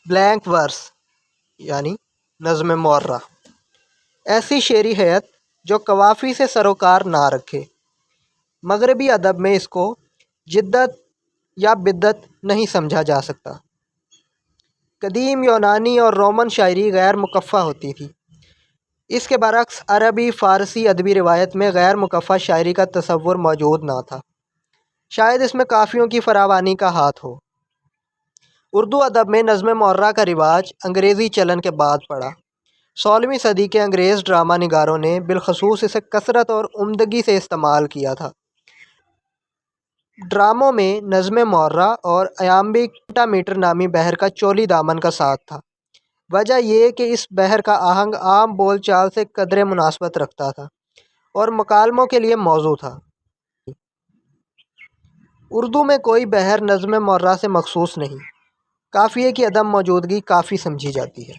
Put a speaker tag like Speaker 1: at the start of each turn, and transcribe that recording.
Speaker 1: Blank ورس یعنی نظم معرہ، ایسی شعری ہیئت جو قوافی سے سروکار نہ رکھے۔ مغربی ادب میں اس کو جدت یا بدت نہیں سمجھا جا سکتا۔ قدیم یونانی اور رومن شاعری غیر مقفع ہوتی تھی، اس کے برعکس عربی فارسی ادبی روایت میں غیر مقفع شاعری کا تصور موجود نہ تھا، شاید اس میں قافیوں کی فراوانی کا ہاتھ ہو۔ اردو ادب میں نظم معرہ کا رواج انگریزی چلن کے بعد پڑا۔ 16ویں صدی کے انگریز ڈرامہ نگاروں نے بالخصوص اسے کثرت اور عمدگی سے استعمال کیا تھا۔ ڈراموں میں نظم معرہ اور ایامبک پینٹامیٹر نامی بحر کا چولی دامن کا ساتھ تھا۔ وجہ یہ کہ اس بحر کا آہنگ عام بول چال سے قدرے مناسبت رکھتا تھا اور مکالموں کے لیے موزوں تھا۔ اردو میں کوئی بحر نظم معرہ سے مخصوص نہیں، قافیے کی عدم موجودگی کافی سمجھی جاتی ہے۔